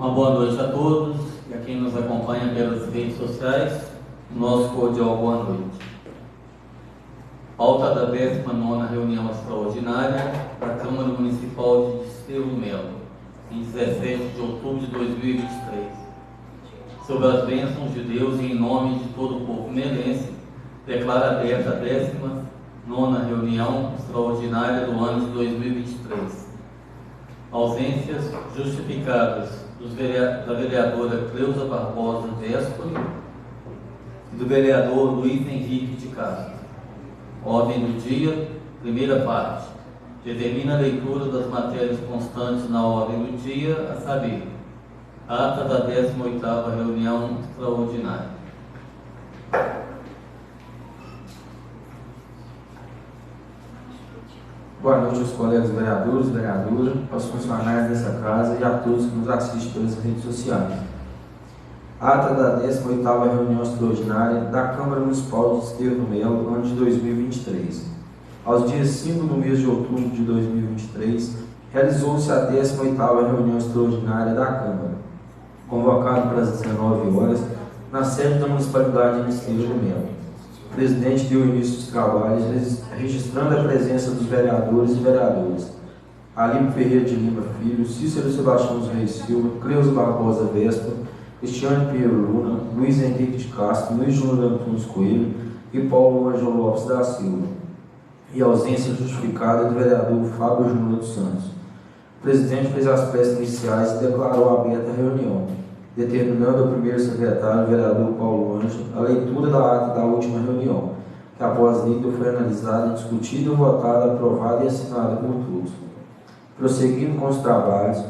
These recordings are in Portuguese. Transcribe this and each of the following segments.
Uma boa noite a todos e a quem nos acompanha pelas redes sociais, nosso cordial boa noite. Pauta da 19ª reunião extraordinária da Câmara Municipal de Desterro Melo, em 17 de outubro de 2023. Sob as bênçãos de Deus e em nome de todo o povo melense, declaro aberta a 19ª reunião extraordinária do ano de 2023. Ausências justificadas da vereadora Cleusa Barbosa Véspoli e do vereador Luiz Henrique de Castro. Ordem do dia, primeira parte. Determina a leitura das matérias constantes na ordem do dia, a saber, ata da 18ª reunião extraordinária. Boa noite aos colegas vereadores, vereadoras, aos funcionários dessa casa e a todos que nos assistem pelas redes sociais. Ata da 18ª reunião extraordinária da Câmara Municipal de Desterro Melo, ano de 2023. Aos dias 5 do mês de outubro de 2023, realizou-se a 18ª reunião extraordinária da Câmara, convocada para as 19 horas, na sede da Municipalidade de Desterro Melo. O presidente deu início aos trabalhos, registrando a presença dos vereadores e vereadoras: Alípio Ferreira de Lima Filho, Cícero Sebastião dos Reis Silva, Cleusa Barbosa Vespa, Cristiane Pinheiro Luna, Luiz Henrique de Castro, Luiz Júnior Antunes Coelho e Paulo Ângelo Lopes da Silva, e a ausência justificada do vereador Fábio Júnior dos Santos. O presidente fez as preces iniciais e declarou aberta a reunião, determinando ao primeiro secretário, o vereador Paulo Ângelo, a leitura da ata da última reunião, que após lida foi analisada, discutida, votada, aprovada e assinada por todos. Prosseguindo com os trabalhos,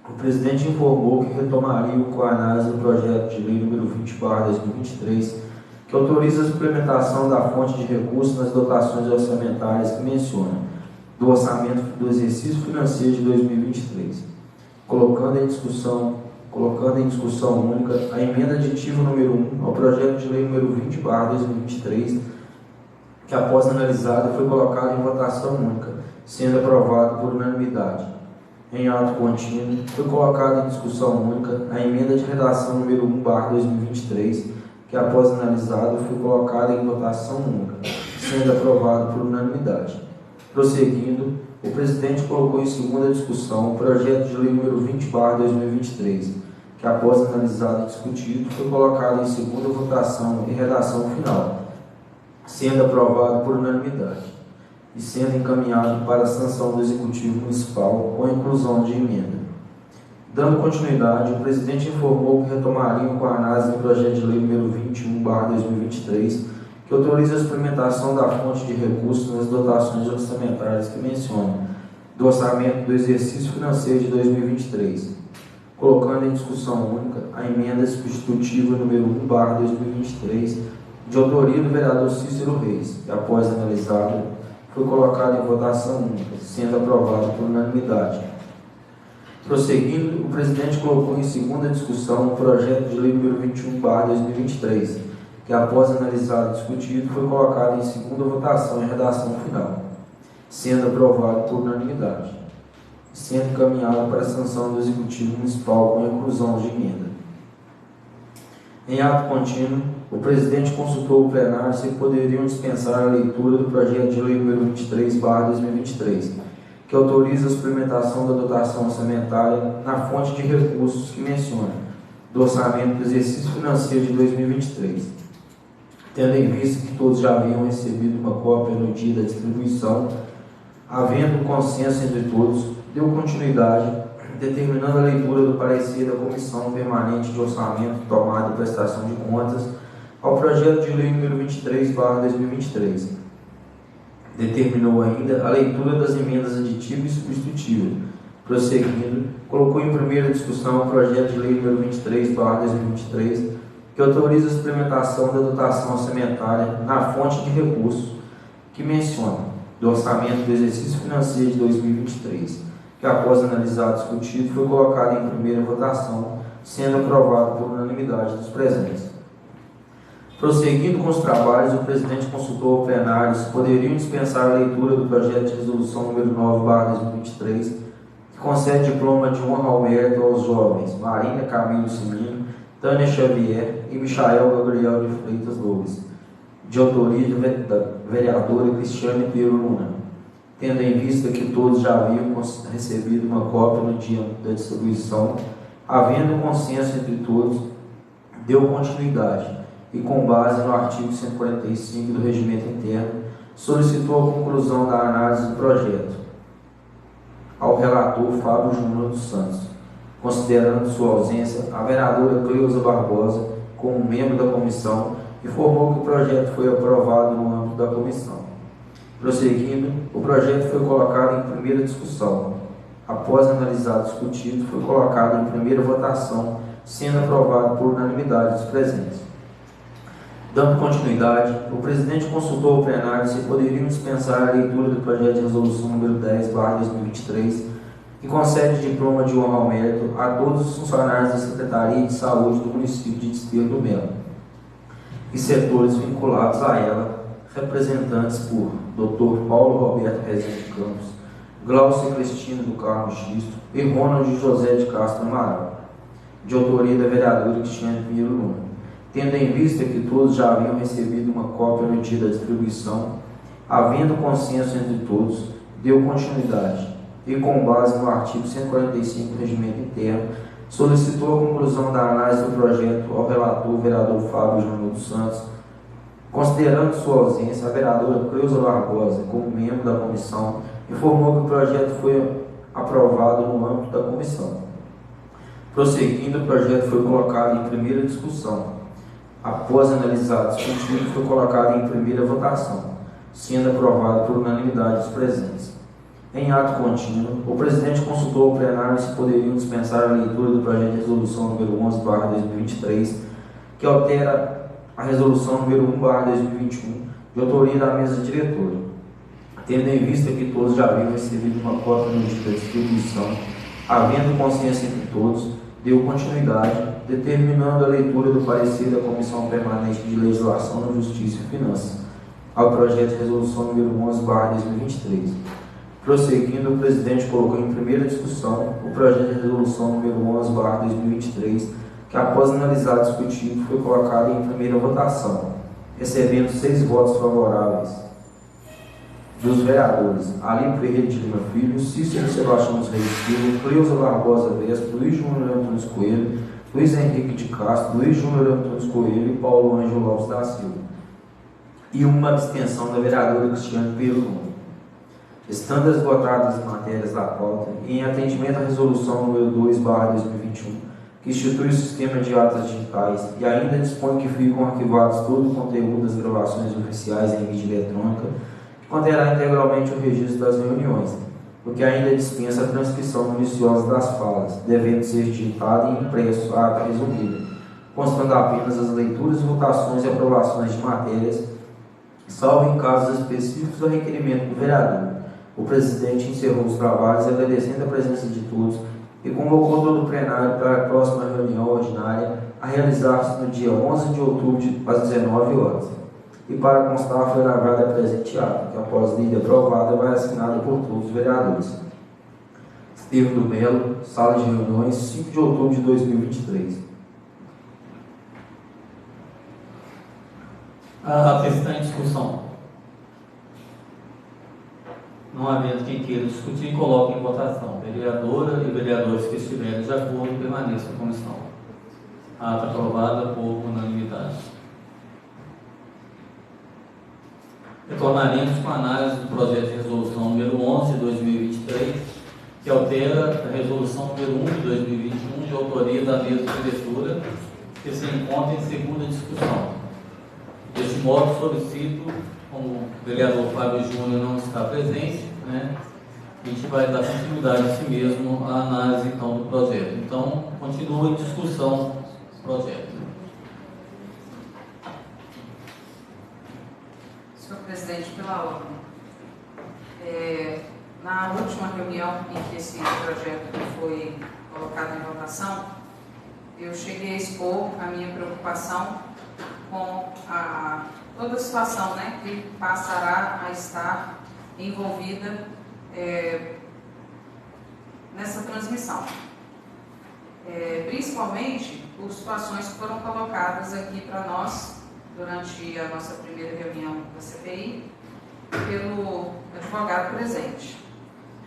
o presidente informou que retomaria com a análise do projeto de lei número 20/2023, que autoriza a suplementação da fonte de recursos nas dotações orçamentárias que menciona, do orçamento do exercício financeiro de 2023, colocando em discussão única a emenda aditiva número 1 ao projeto de lei número 20/2023, que após analisada foi colocada em votação única, sendo aprovado por unanimidade. Em ato contínuo, foi colocada em discussão única a emenda de redação número 1/2023, que após analisada foi colocada em votação única, sendo aprovado por unanimidade. Prosseguindo, o presidente colocou em segunda discussão o projeto de lei número 20/2023, que após analisado e discutido, foi colocado em segunda votação e redação final, sendo aprovado por unanimidade, e sendo encaminhado para a sanção do Executivo Municipal com a inclusão de emenda. Dando continuidade, o presidente informou que retomariam com a análise do projeto de lei número 21/2023, que autoriza a suplementação da fonte de recursos nas dotações orçamentárias que mencionam, do orçamento do exercício financeiro de 2023, colocando em discussão única a emenda substitutiva número 1/2023, de autoria do vereador Cícero Reis, que após analisado foi colocado em votação única, sendo aprovado por unanimidade. Prosseguindo, o presidente colocou em segunda discussão o projeto de lei número 21/2023, que após analisado e discutido foi colocado em segunda votação e redação final, sendo aprovado por unanimidade, sendo encaminhado para a sanção do Executivo Municipal com a inclusão de emenda. Em ato contínuo, o presidente consultou o plenário se poderiam dispensar a leitura do projeto de lei número 23/2023, que autoriza a suplementação da dotação orçamentária na fonte de recursos que menciona, do orçamento do exercício financeiro de 2023. Tendo em vista que todos já haviam recebido uma cópia no dia da distribuição, havendo consenso entre todos, deu continuidade, determinando a leitura do parecer da Comissão Permanente de Orçamento, Tomada e Prestação de Contas ao projeto de lei número 23/2023. Determinou ainda a leitura das emendas aditiva e substitutiva. Prosseguindo, colocou em primeira discussão o projeto de lei número 23/2023, que autoriza a suplementação da dotação orçamentária na fonte de recursos que menciona, do orçamento do exercício financeiro de 2023, que após analisado e discutido foi colocado em primeira votação, sendo aprovado por unanimidade dos presentes. Prosseguindo com os trabalhos, o presidente consultou ao plenário se poderiam dispensar a leitura do projeto de resolução número 9/2023, que concede diploma de honra ao mérito aos jovens Marina Camilo Simino, Tânia Xavier e Michael Gabriel de Freitas Loures, de autoria da vereadora Cristiane Piro Luna, tendo em vista que todos já haviam recebido uma cópia no dia da distribuição, havendo consenso entre todos, deu continuidade e, com base no artigo 145 do Regimento Interno, solicitou a conclusão da análise do projeto ao relator Fábio Júnior dos Santos, considerando sua ausência, a vereadora Cleusa Barbosa, como membro da comissão, informou que o projeto foi aprovado no âmbito da comissão. Prosseguindo, o projeto foi colocado em primeira discussão. Após analisado e discutido, foi colocado em primeira votação, sendo aprovado por unanimidade dos presentes. Dando continuidade, o presidente consultou o plenário se poderiam dispensar a leitura do projeto de resolução número 10/2023, que concede diploma de honra ao mérito a todos os funcionários da Secretaria de Saúde do município de Desterro do Melo e setores vinculados a ela, representantes por Dr. Paulo Roberto Rezende Campos, Glaucia Cristina do Carmo Xisto e Ronald José de Castro Amaral, de autoria da vereadora Cristiane Piro Luna. Tendo em vista que todos já haviam recebido uma cópia no dia da distribuição, havendo consenso entre todos, deu continuidade e, com base no artigo 145 do Regimento Interno, solicitou a conclusão da análise do projeto ao relator vereador Fábio Júnior dos Santos, considerando sua ausência, a vereadora Cleusa Barbosa, como membro da comissão, informou que o projeto foi aprovado no âmbito da comissão. Prosseguindo, o projeto foi colocado em primeira discussão. Após analisado e discutido, foi colocado em primeira votação, sendo aprovado por unanimidade dos presentes. Em ato contínuo, o presidente consultou o plenário se poderiam dispensar a leitura do projeto de resolução número 11/2023, que altera a resolução número 1/2021, de autoria da mesa diretora. Tendo em vista que todos já haviam recebido uma cópia no dia da distribuição, havendo consenso entre todos, deu continuidade, determinando a leitura do parecer da Comissão Permanente de Legislação da Justiça e Finanças ao projeto de resolução número 11/2023. Prosseguindo, o presidente colocou em primeira discussão o projeto de resolução número 11/2023, que, após analisado e discutido, foi colocado em primeira votação, recebendo 6 votos favoráveis dos vereadores Alípio Ferreira de Lima Filho, Cícero Sebastião dos Reis Silva, Cleusa Barbosa Vespo, Luiz Júnior Antônio Coelho, Luiz Henrique de Castro, Luiz Júnior Antônio Coelho e Paulo Ângelo Lopes da Silva, e uma abstenção da vereadora Cristiane Piro Luna. Estando esgotadas as matérias da pauta e em atendimento à resolução número 2/2021, que institui o sistema de atas digitais e ainda dispõe que ficam arquivados todo o conteúdo das gravações oficiais em mídia eletrônica, que conterá integralmente o registro das reuniões, o que ainda dispensa a transcrição minuciosa das falas, devendo ser digitada e impresso a ata resumida, constando apenas as leituras, votações e aprovações de matérias, salvo em casos específicos do requerimento do vereador. O presidente encerrou os trabalhos agradecendo a presença de todos e convocou todo o plenário para a próxima reunião ordinária a realizar-se no dia 11 de outubro às 19 horas. E para constar, foi gravada a presente ata, que após lida aprovada vai assinada por todos os vereadores. Desterro do Melo, sala de reuniões, 5 de outubro de 2023. A ata está em discussão. Não havendo quem queira discutir, coloque em votação. Vereadora e vereadores que estiverem de acordo, permaneçam em comissão. A ata aprovada por unanimidade. Retornaremos com a análise do projeto de resolução número 11 de 2023, que altera a resolução número 1 de 2021, de autoria da mesa diretora, que se encontra em segunda discussão. Deste modo, solicito, como o vereador Fábio Júnior não está presente, a gente vai dar continuidade a si mesmo à análise então, do projeto. Então, continua em discussão o projeto. Senhor presidente, pela ordem. Na última reunião em que esse projeto foi colocado em votação, eu cheguei a expor a minha preocupação com toda a situação que passará a estar envolvida nessa transmissão. Principalmente por situações que foram colocadas aqui para nós durante a nossa primeira reunião da CPI pelo advogado presente.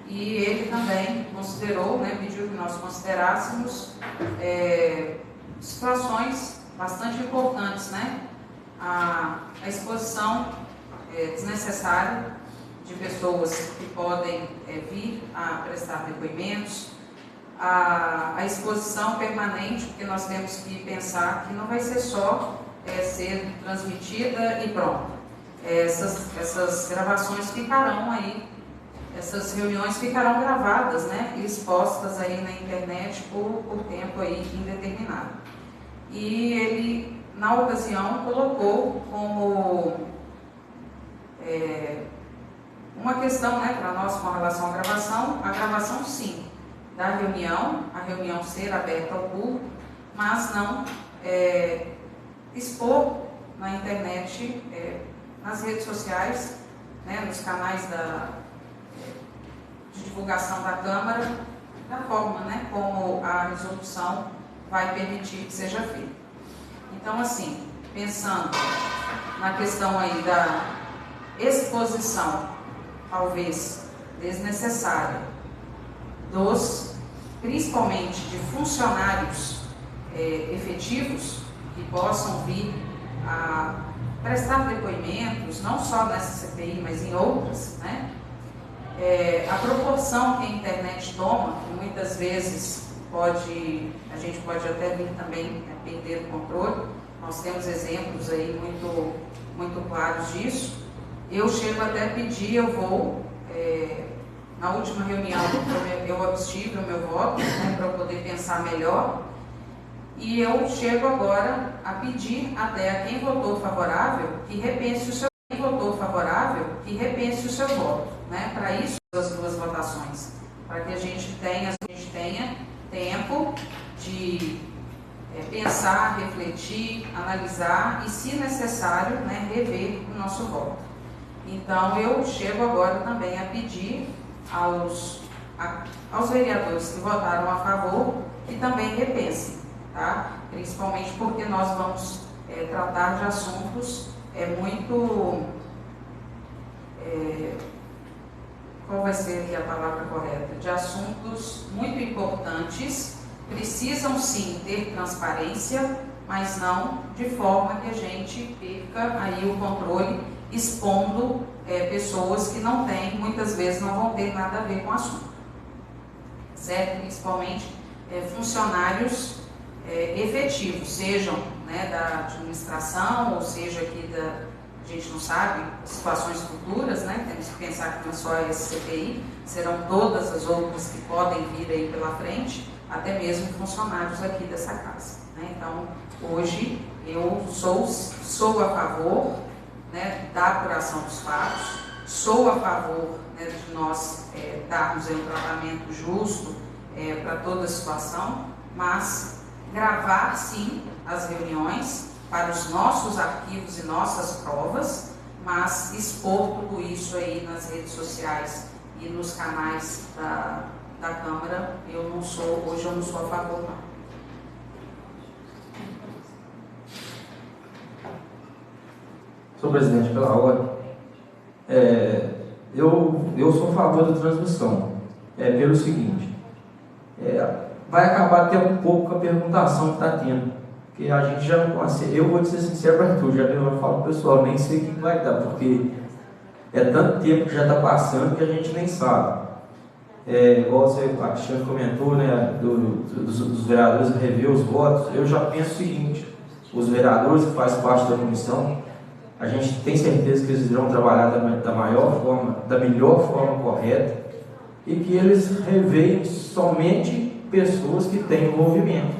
E ele também considerou, pediu que nós considerássemos situações bastante importantes, a exposição desnecessária de pessoas que podem vir a prestar depoimentos, a exposição permanente, porque nós temos que pensar que não vai ser só ser transmitida e pronto. Essas gravações ficarão aí, essas reuniões ficarão gravadas, e expostas aí na internet por tempo aí indeterminado. E ele, na ocasião, colocou como uma questão, para nós com relação à gravação, a gravação sim, da reunião, a reunião ser aberta ao público, mas não expor na internet, nas redes sociais, nos canais de divulgação da Câmara, da forma como a resolução vai permitir que seja feita. Então, assim, pensando na questão aí da exposição, talvez desnecessária, principalmente de funcionários efetivos que possam vir a prestar depoimentos, não só nessa CPI, mas em outras, a proporção que a internet toma, que muitas vezes a gente pode até vir também perder o controle. Nós temos exemplos aí muito, muito claros disso. Eu chego até a pedir, na última reunião eu abstive o meu voto, para eu poder pensar melhor, e eu chego agora a pedir até a quem votou favorável que repense o seu voto, para isso as duas votações, para que a gente tenha tempo de pensar, refletir, analisar e, se necessário, rever o nosso voto. Então, eu chego agora também a pedir aos vereadores que votaram a favor que também repensem, principalmente porque nós vamos tratar de assuntos muito... qual vai ser aqui a palavra correta? De assuntos muito importantes, precisam sim ter transparência, mas não de forma que a gente perca aí o controle, expondo pessoas que não têm, muitas vezes não vão ter nada a ver com o assunto, certo? Principalmente funcionários efetivos, sejam da administração, ou seja aqui a gente não sabe, situações futuras, temos que pensar que não é só essa CPI, serão todas as outras que podem vir aí pela frente, até mesmo funcionários aqui dessa casa. Então, hoje, eu sou a favor da apuração dos fatos, sou a favor de nós darmos um tratamento justo para toda a situação, mas gravar, sim, as reuniões, para os nossos arquivos e nossas provas, mas expor tudo isso aí nas redes sociais e nos canais da Câmara, hoje eu não sou a favor, não. Senhor presidente, pela ordem, eu sou a favor da transmissão, pelo seguinte, vai acabar até um pouco com a perguntação que está tendo. Porque a gente já não consegue, eu vou dizer sincero para tu, eu falo pro pessoal, nem sei o que vai dar, porque é tanto tempo que já está passando que a gente nem sabe. Igual a Cristiane comentou, dos vereadores rever os votos, eu já penso o seguinte, os vereadores que fazem parte da comissão, a gente tem certeza que eles irão trabalhar da melhor forma correta e que eles reveem somente pessoas que têm envolvimento,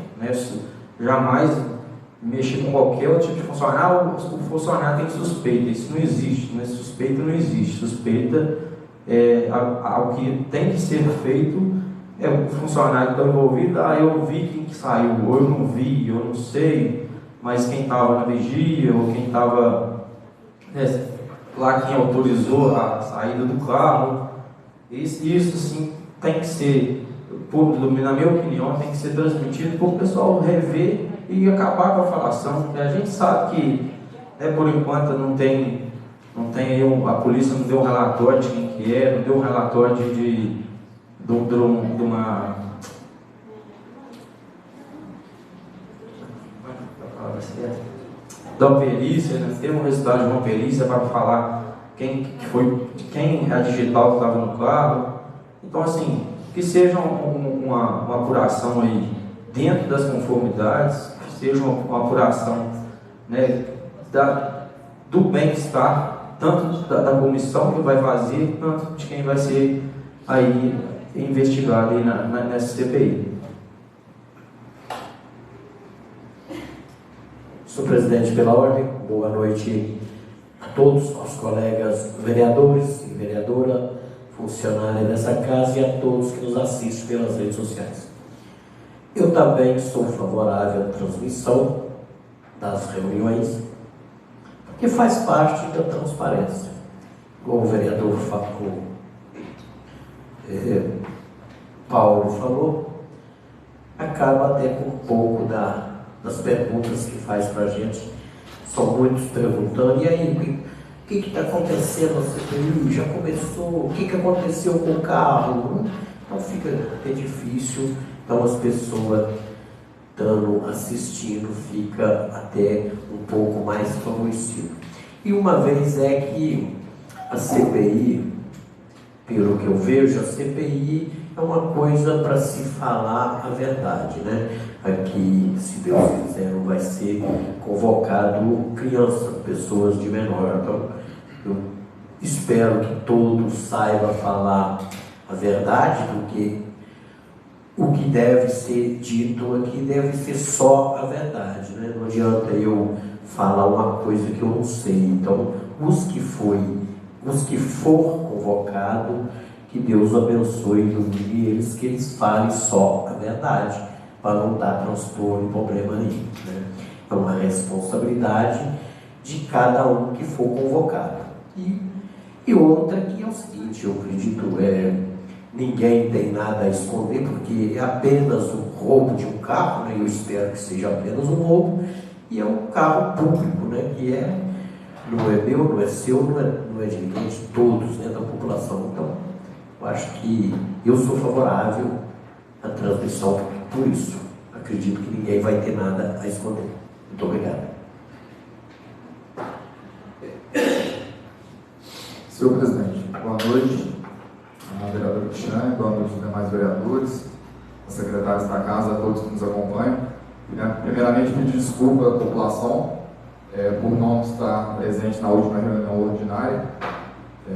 jamais mexer com qualquer outro tipo de funcionário. O funcionário tem suspeita, isso não existe, suspeita não existe, suspeita o que tem que ser feito o funcionário que está envolvido, eu vi quem que saiu, ou eu não vi, eu não sei, mas quem estava na vigia, ou quem estava lá, quem autorizou a saída do carro, isso sim tem que ser na minha opinião, tem que ser transmitido para o pessoal rever e acabar com a falação, porque a gente sabe que, né, por enquanto, não tem aí a polícia não deu um relatório de quem que é, não deu um relatório de uma... da perícia, né? Teve um resultado de uma perícia para falar quem é a digital que estava no carro. Então, assim, que seja uma apuração aí dentro das conformidades, que seja uma apuração, né, do bem-estar, tanto da comissão que vai fazer, tanto de quem vai ser aí investigado aí nessa CPI. Senhor presidente, pela ordem, boa noite a todos, aos colegas vereadores e vereadora, funcionários dessa casa e a todos que nos assistem pelas redes sociais. Eu também sou favorável à transmissão das reuniões, porque faz parte da transparência. Como o vereador Paulo falou, acaba até com um pouco das perguntas que faz para a gente. São muitos perguntando, e aí, o que está acontecendo na CPI? Já começou? O que aconteceu com o carro? Então fica difícil, então as pessoas estando assistindo fica até um pouco mais favorecido. E uma vez é que a CPI, pelo que eu vejo, a CPI é uma coisa para se falar a verdade, né? Aqui, se Deus quiser, não vai ser convocado criança, pessoas de menor. Então, eu espero que todos saibam falar a verdade, porque o que deve ser dito aqui deve ser só a verdade, né? Não adianta eu falar uma coisa que eu não sei. Então, os que for convocado, que Deus abençoe e ilumine eles, que eles falem só a verdade, para não dar transtorno e problema nenhum, né? É uma responsabilidade de cada um que for convocado. E outra que é o seguinte, eu acredito, ninguém tem nada a esconder, porque é apenas um roubo de um carro, né? Eu espero que seja apenas um roubo, e é um carro público, né? Que não é meu, não é seu, não é de ninguém, de todos, né? Da população. Então, eu acho que eu sou favorável à transmissão, por isso acredito que ninguém vai ter nada a esconder. Muito obrigado. Senhor presidente, boa noite, vereador Cristiane, boa noite aos demais vereadores, aos secretários da casa, a todos que nos acompanham. Primeiramente, pedir desculpa à população por não estar presente na última reunião ordinária.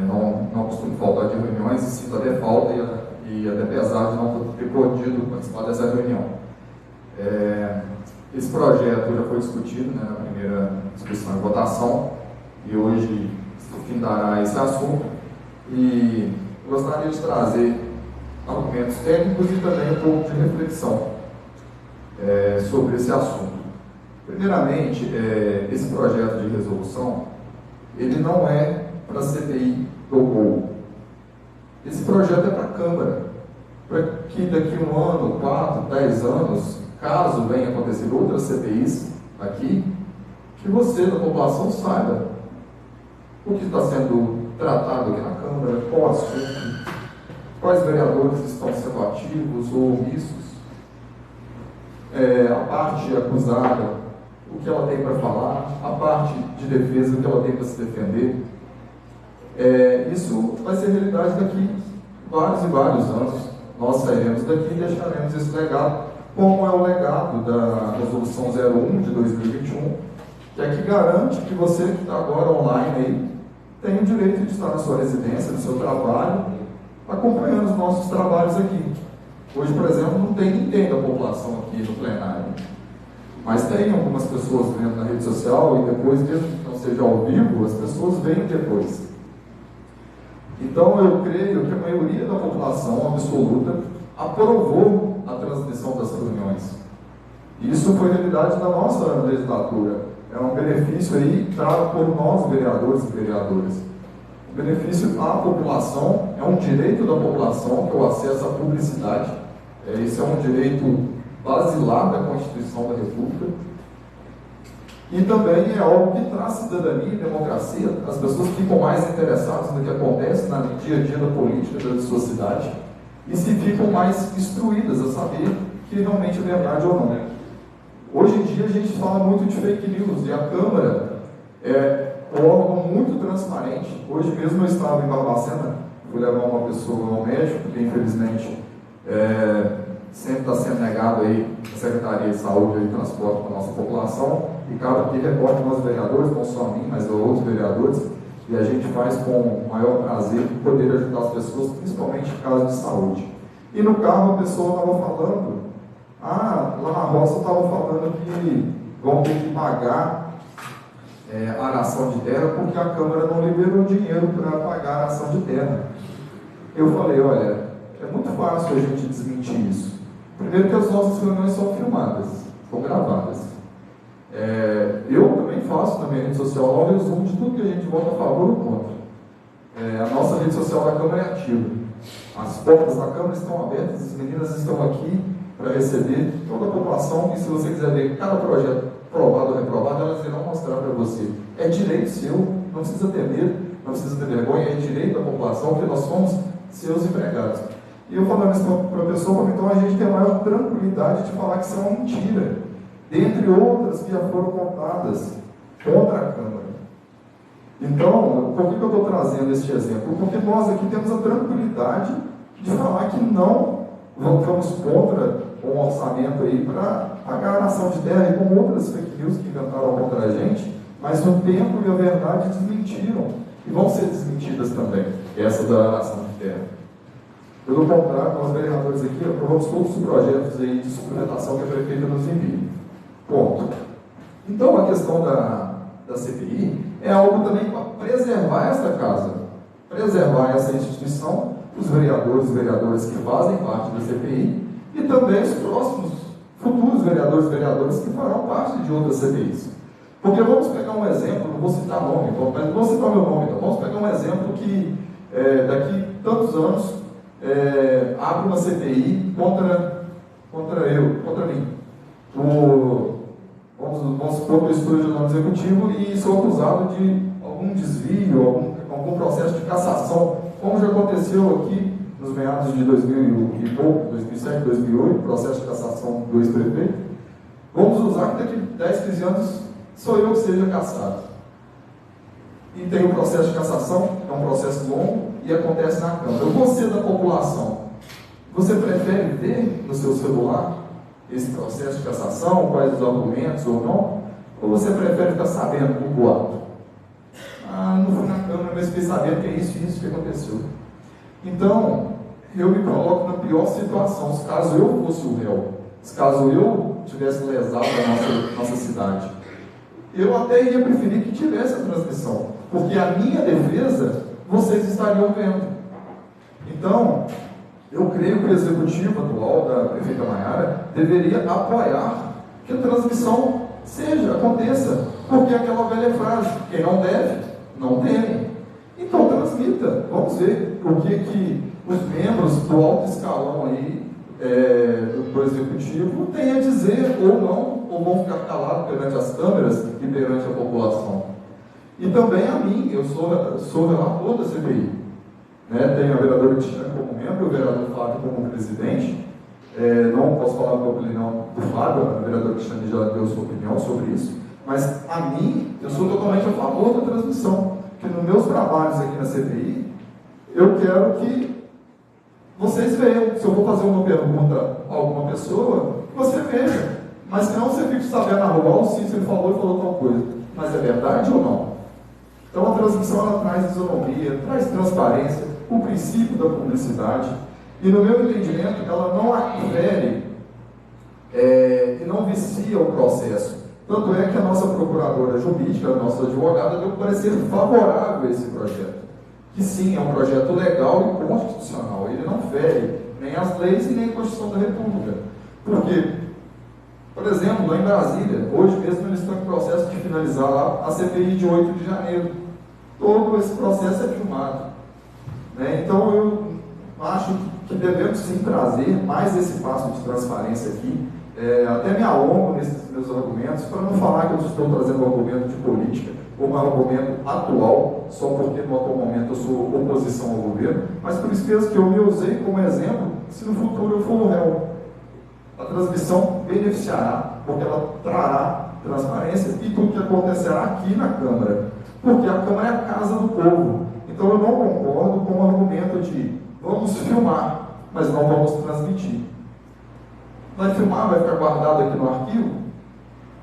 Não costumo faltar de reuniões e sinto até falta e até pesar de não ter podido participar dessa reunião. Esse projeto já foi discutido, né, na primeira discussão e votação, e hoje findará esse assunto, e gostaria de trazer argumentos técnicos e também um pouco de reflexão sobre esse assunto. Primeiramente, esse projeto de resolução, ele não é para a CPI do Gol. Esse projeto é para a Câmara, para que daqui a 1 ano, 4, 10 anos, caso venha acontecer outras CPIs aqui, que você, da população, saiba o que está sendo tratado aqui na Câmara, qual assunto, quais vereadores estão sendo ativos ou omissos, a parte acusada, o que ela tem para falar, a parte de defesa, o que ela tem para se defender. Isso vai ser realidade daqui vários e vários anos. Nós sairemos daqui e deixaremos esse legado, como é o legado da Resolução 01 de 2021, que é que garante que você que está agora online aí, tem o direito de estar na sua residência, no seu trabalho, acompanhando os nossos trabalhos aqui. Hoje, por exemplo, não tem ninguém da população aqui no plenário, mas tem algumas pessoas vendo na rede social e depois, mesmo que não seja ao vivo, as pessoas veem depois. Então, eu creio que a maioria da população absoluta aprovou a transmissão das reuniões. Isso foi realidade da nossa legislatura. É um benefício aí trago por nós, vereadores e vereadoras. O benefício à população é um direito da população, que é o acesso à publicidade, Esse é um direito basilar da Constituição da República. E também é algo que traz cidadania e democracia. As pessoas ficam mais interessadas no que acontece no dia a dia da política da sua cidade e se ficam mais instruídas a saber que realmente é verdade ou não. Hoje em dia a gente fala muito de fake news e a Câmara é um órgão muito transparente. Hoje mesmo eu estava em Barbacena, fui levar uma pessoa ao médico, porque infelizmente sempre está sendo negado aí a Secretaria de Saúde e Transporte para a nossa população, e cabe que reporte nós vereadores, não só a mim, mas a outros vereadores, e a gente faz com o maior prazer poder ajudar as pessoas, principalmente em casos de saúde. E no carro a pessoa estava falando, lá na roça estava falando que vão ter que pagar a aração de terra porque a Câmara não liberou dinheiro para pagar a aração de terra. Eu falei, olha, é muito fácil a gente desmentir isso. Primeiro que as nossas reuniões são filmadas, são gravadas. Eu também faço na minha rede social lá um resumo de tudo que a gente vota a favor ou contra. A nossa rede social da Câmara é ativa. As portas da Câmara estão abertas, as meninas estão aqui para receber toda a população, e se você quiser ver cada projeto aprovado ou reprovado, elas irão mostrar para você. É direito seu, não precisa ter medo, não precisa ter vergonha, é direito da população, porque nós somos seus empregados. E eu falando isso para a pessoa, então a gente tem a maior tranquilidade de falar que isso é uma mentira, dentre outras que já foram contadas contra a Câmara. Então, por que eu estou trazendo este exemplo? Porque nós aqui temos a tranquilidade de falar que não vamos contra um orçamento aí para pagar a nação de terra, e com outras fake news que inventaram contra a gente, mas no tempo e a verdade desmentiram, e vão ser desmentidas também, essa da nação de terra. Pelo contrário, nós vereadores aqui aprovamos todos os projetos aí de suplementação que a prefeita nos envia. Ponto. Então, a questão da CPI é algo também para preservar esta casa, preservar essa instituição, os vereadores e vereadoras que fazem parte da CPI, e também os próximos futuros vereadores e vereadoras que farão parte de outras CPIs. Porque vamos pegar um exemplo, não vou citar nome, não vou citar meu nome, então vamos pegar um exemplo que daqui tantos anos abre uma CPI contra mim. Vamos supor que eu estou no executivo e sou acusado de algum desvio, algum processo de cassação, como já aconteceu aqui nos meados de 2007, 2008, processo de cassação do ex-prefeito. Vamos usar que daqui 10, 15 anos sou eu que seja cassado. E tem o processo de cassação, é um processo longo e acontece na Câmara. Você da população, você prefere ver no seu celular esse processo de cassação, quais os argumentos ou não? Ou você prefere ficar sabendo do boato? Não fui na Câmara, mas fiquei sabendo que é isso e isso que aconteceu. Então, eu me coloco na pior situação, se caso eu fosse o réu, se caso eu tivesse lesado a nossa cidade. Eu até ia preferir que tivesse a transmissão, porque a minha defesa vocês estariam vendo. Então, eu creio que o executivo atual da prefeita Maiara deveria apoiar que a transmissão aconteça, porque aquela velha frase, quem não deve, não teme. Então transmita, vamos ver o que os membros do alto escalão aí do executivo têm a dizer ou não, ou vão ficar calados perante as câmeras e perante a população. E também a mim, eu sou relator da CPI. Tem a vereadora Cristina como membro, o vereador Fábio como presidente. Não posso falar da opinião do Fábio, a vereadora Cristina já deu sua opinião sobre isso, mas a mim, eu sou totalmente a favor da transmissão, que nos meus trabalhos aqui na CPI, eu quero que vocês vejam. Se eu vou fazer uma pergunta a alguma pessoa, que você veja, mas que não você fique sabendo na rua, o Cícero falou tal coisa, mas é verdade ou não? Então a transmissão ela traz isonomia, traz transparência, o princípio da publicidade, e no meu entendimento ela não afere e não vicia o processo. Tanto é que a nossa procuradora jurídica, a nossa advogada, deu um parecer favorável a esse projeto, que sim, é um projeto legal e constitucional, ele não fere nem as leis e nem a Constituição da República. Porque, por exemplo, lá em Brasília, hoje mesmo eles estão em processo de finalizar lá a CPI de 8 de janeiro. Todo esse processo é filmado. Então eu acho que que devemos sim trazer mais esse passo de transparência aqui. Até me alongo nesses meus argumentos, para não falar que eu estou trazendo um argumento de política, ou um argumento atual, só porque no atual momento eu sou oposição ao governo, mas por isso mesmo que eu me usei como exemplo, se no futuro eu for o réu. A transmissão beneficiará, porque ela trará transparência e tudo que acontecerá aqui na Câmara, porque a Câmara é a casa do povo. Então eu não concordo com o argumento de vamos filmar, mas não vamos transmitir. Vai filmar, vai ficar guardado aqui no arquivo,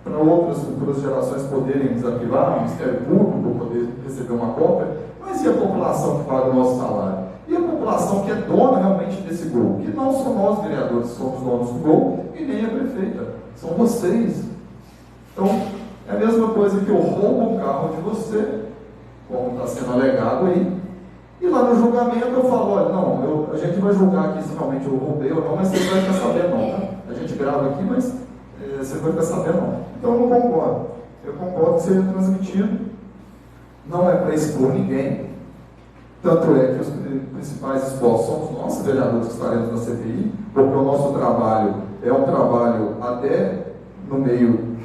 para outras futuras gerações poderem desarquivar, o Ministério Público poder receber uma cópia, mas e a população que paga o nosso salário? E a população que é dona realmente desse gol? Que não são nós, vereadores, que somos donos do gol, e nem a prefeita, são vocês. Então, é a mesma coisa que eu roubo o carro de você, como está sendo alegado aí, e lá no julgamento eu falo, olha, não, a gente vai julgar aqui se realmente eu roubei ou não, mas você não vai ficar sabendo não, tá? A gente grava aqui, mas você não vai ficar sabendo não. Então eu não concordo. Eu concordo que seja transmitido, não é para expor ninguém, tanto é que os principais expostos somos nós, vereadores que estaremos na CPI, porque o nosso trabalho é um trabalho até no meio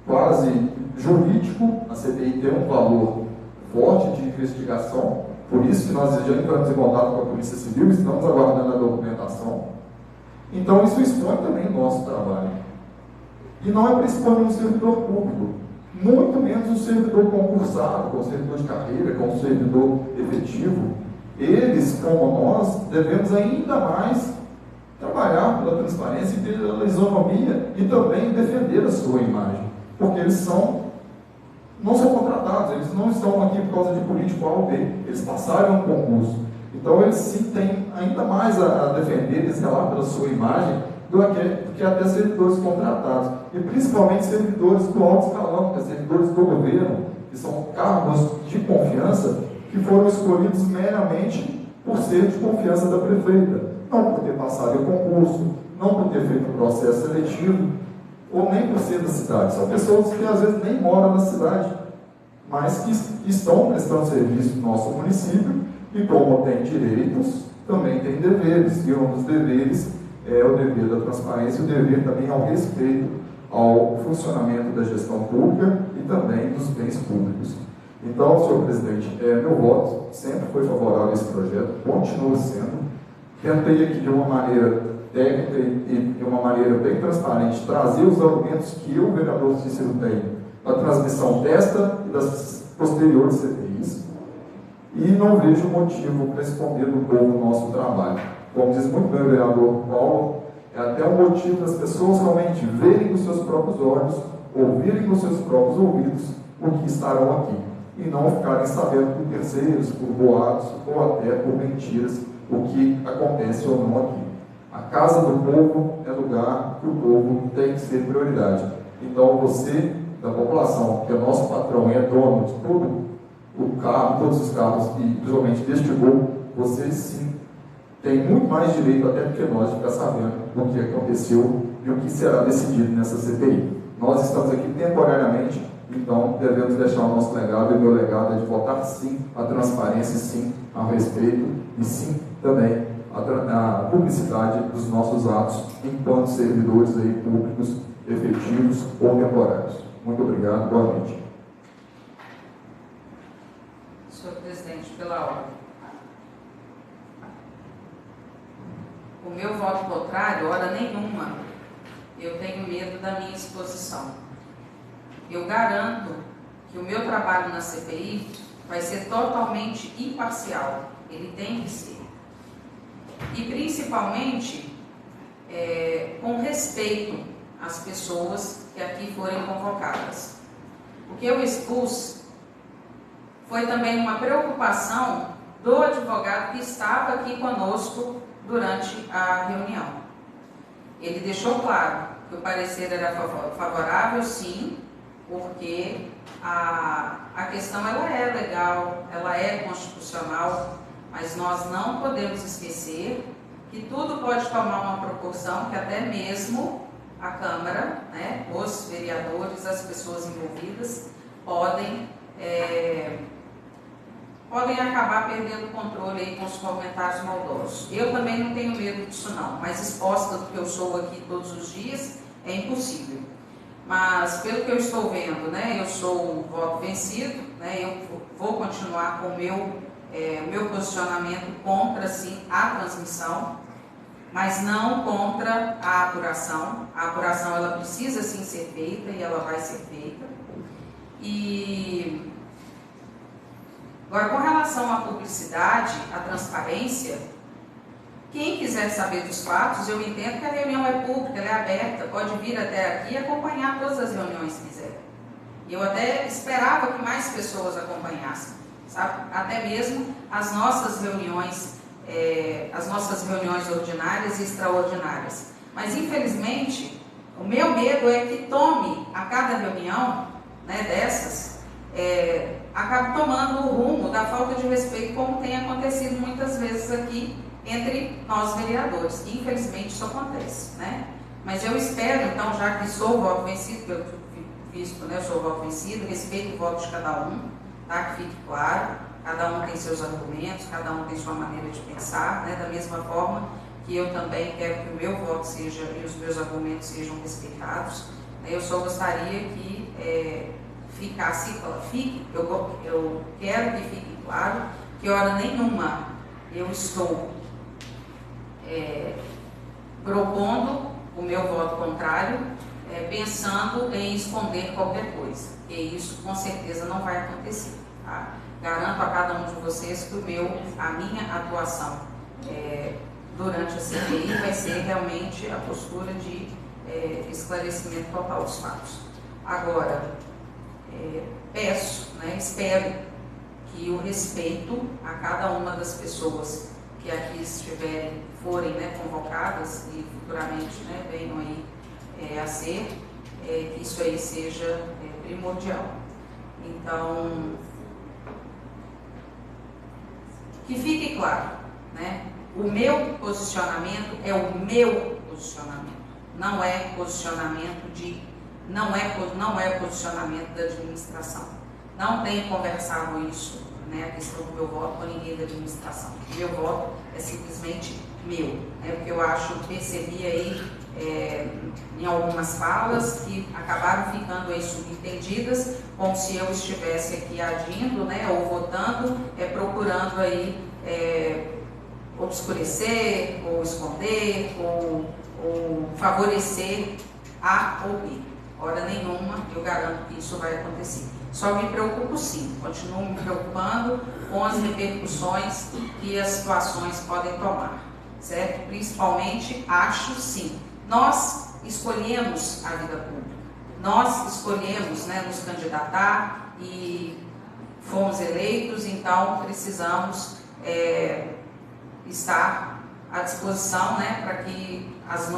quase jurídico, a CPI tem um valor forte de investigação, por isso que nós já entramos em contato com a Polícia Civil, estamos aguardando a documentação. Então isso expõe também o nosso trabalho. E não é para expor um servidor público, muito menos um servidor concursado, com servidor de carreira, com servidor efetivo. Eles, como nós, devemos ainda mais trabalhar pela transparência e pela isonomia e também defender a sua imagem, porque eles não são contratados, eles não estão aqui por causa de político A ou B, eles passaram um concurso. Então eles sim têm ainda mais a defender e zelar pela sua imagem do que até servidores contratados. E principalmente servidores do alto escalão, servidores do governo, que são cargos de confiança que foram escolhidos meramente por ser de confiança da prefeita. Não por ter passado em concurso, não por ter feito um processo seletivo, ou nem por ser da cidade. São pessoas que às vezes nem moram na cidade, mas que estão prestando serviço no nosso município e, como tem direitos, também tem deveres. E um dos deveres é o dever da transparência e o dever também ao respeito ao funcionamento da gestão pública e também dos bens públicos. Então, senhor presidente, meu voto sempre foi favorável a esse projeto, continua sendo. Tentei aqui de uma maneira técnica e de uma maneira bem transparente trazer os argumentos que eu, vereador Cícero, tenho da transmissão desta e das posteriores CPIs, e não vejo motivo para esconder do povo o nosso trabalho. Como diz muito bem o vereador Paulo, é até um motivo das pessoas realmente verem com seus próprios olhos, ouvirem com seus próprios ouvidos o que estarão aqui, e não ficarem sabendo por terceiros, por boatos ou até por mentiras o que acontece ou não aqui. A casa do povo é lugar que o povo tem que ser prioridade. Então você, da população, que é nosso patrão e é dono de todo o carro, todos os carros e principalmente deste gol, vocês sim têm muito mais direito até do que nós de ficar sabendo o que aconteceu e o que será decidido nessa CPI. Nós estamos aqui temporariamente, então devemos deixar o nosso legado, e o meu legado é de votar sim à transparência, sim ao respeito e sim também a publicidade dos nossos atos enquanto servidores aí públicos efetivos ou temporários. Muito obrigado, boa noite. Senhor presidente, pela ordem. O meu voto contrário, hora nenhuma, eu tenho medo da minha exposição. Eu garanto que o meu trabalho na CPI vai ser totalmente imparcial. Ele tem que ser. E principalmente com respeito às pessoas que aqui forem convocadas. O que eu expus foi também uma preocupação do advogado que estava aqui conosco durante a reunião. Ele deixou claro que o parecer era favorável, sim, porque a questão ela é legal, ela é constitucional, mas nós não podemos esquecer que tudo pode tomar uma proporção que até mesmo a Câmara, né, os vereadores, as pessoas envolvidas, podem podem acabar perdendo o controle aí com os comentários maldosos. Eu também não tenho medo disso não, mas exposta do que eu sou aqui todos os dias, é impossível. Mas pelo que eu estou vendo, né, eu sou um voto vencido, né, eu vou continuar com o meu posicionamento contra, sim, a transmissão, mas não contra a apuração. A apuração, ela precisa, sim, ser feita e ela vai ser feita. E agora, com relação à publicidade, à transparência, quem quiser saber dos fatos, eu entendo que a reunião é pública, ela é aberta, pode vir até aqui e acompanhar todas as reuniões que quiser. E eu até esperava que mais pessoas acompanhassem, sabe? Até mesmo as nossas reuniões ordinárias e extraordinárias. Mas, infelizmente, o meu medo é que tome a cada reunião, né, dessas, acabe tomando o rumo da falta de respeito, como tem acontecido muitas vezes aqui entre nós vereadores. E, infelizmente, isso acontece, né? Mas eu espero, então, já que sou o voto vencido, que eu visto, né, eu sou o voto vencido, respeito o voto de cada um, tá? Que fique claro, cada um tem seus argumentos, cada um tem sua maneira de pensar, né? Da mesma forma que eu também quero que o meu voto seja e os meus argumentos sejam respeitados, né? Eu só gostaria que eu quero que fique claro que hora nenhuma eu estou propondo o meu voto contrário, pensando em esconder qualquer coisa, e isso com certeza não vai acontecer, tá? Garanto a cada um de vocês que a minha atuação durante a CPI vai ser realmente a postura de esclarecimento total dos fatos. Agora, peço, né, espero que o respeito a cada uma das pessoas que aqui forem, né, convocadas e futuramente, né, venham aí a ser, que isso aí seja primordial. Então, que fique claro, né, o meu posicionamento é o meu posicionamento, não é posicionamento da administração. Não tenho conversado isso, né, a questão do meu voto com ninguém da administração. O meu voto é simplesmente meu, né, porque eu percebi aí em algumas falas que acabaram ficando aí subentendidas, como se eu estivesse aqui agindo, né, ou votando, procurando aí obscurecer, ou esconder, ou favorecer A ou B. Hora nenhuma, eu garanto que isso vai acontecer. Só me preocupo sim, continuo me preocupando com as repercussões que as situações podem tomar, certo? Principalmente, acho sim, nós escolhemos a vida pública, nós escolhemos, né, nos candidatar e fomos eleitos, então precisamos estar à disposição, né, para que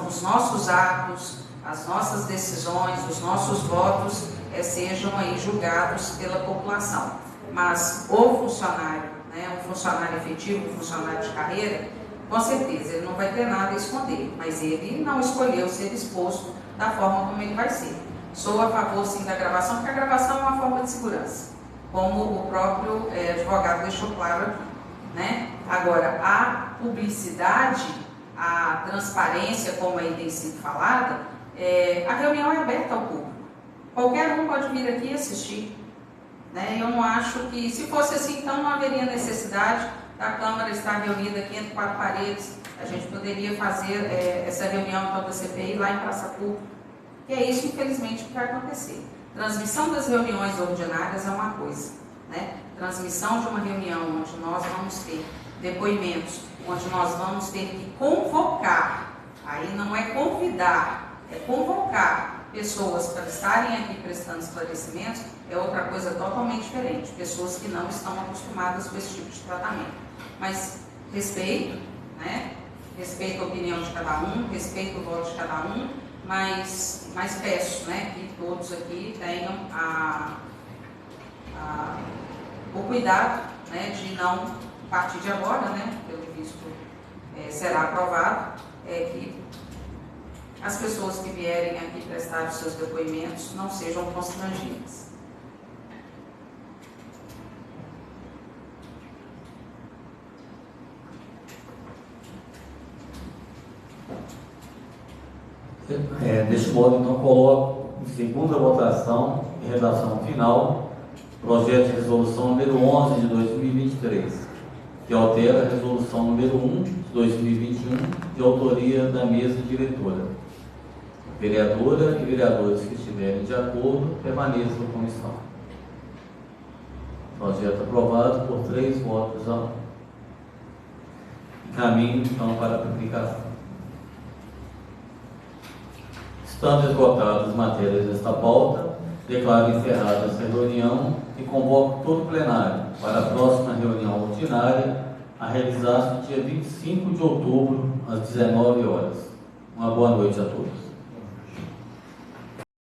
os nossos atos, as nossas decisões, os nossos votos sejam aí julgados pela população. Mas o funcionário, né, um funcionário efetivo, um funcionário de carreira, com certeza ele não vai ter nada a esconder, mas ele não escolheu ser exposto da forma como ele vai ser. Sou a favor sim da gravação, porque a gravação é uma forma de segurança, como o próprio advogado deixou claro aqui, né? Agora, a publicidade, a transparência, como aí tem sido falada, a reunião é aberta ao público. Qualquer um pode vir aqui e assistir, né? Eu não acho que, se fosse assim, então não haveria necessidade da Câmara estar reunida aqui entre quatro paredes. A gente poderia fazer essa reunião então da CPI lá em Praça Pública. E é isso, infelizmente, que vai acontecer. Transmissão das reuniões ordinárias é uma coisa, né? Transmissão de uma reunião onde nós vamos ter depoimentos, onde nós vamos ter que convocar, aí não é convidar, é convocar pessoas para estarem aqui prestando esclarecimentos, é outra coisa totalmente diferente. Pessoas que não estão acostumadas com esse tipo de tratamento. Mas respeito, né? Respeito a opinião de cada um, respeito o voto de cada um, mas peço, né, que todos aqui tenham o cuidado, né, de não, a partir de agora, né, pelo visto será aprovado, que as pessoas que vierem aqui prestar os seus depoimentos não sejam constrangidas. Deste modo, então, coloco em segunda votação, em redação final, projeto de resolução número 11 de 2023, que altera a resolução número 1 de 2021, de autoria da mesa diretora. Vereadora e vereadores que estiverem de acordo, permaneçam na comissão. Projeto aprovado por 3 votos a 1. Encaminho, então, para a publicação. Estando esgotadas as matérias desta pauta, declaro encerrada esta reunião e convoco todo o plenário para a próxima reunião ordinária a realizar-se no dia 25 de outubro, às 19 horas. Uma boa noite a todos.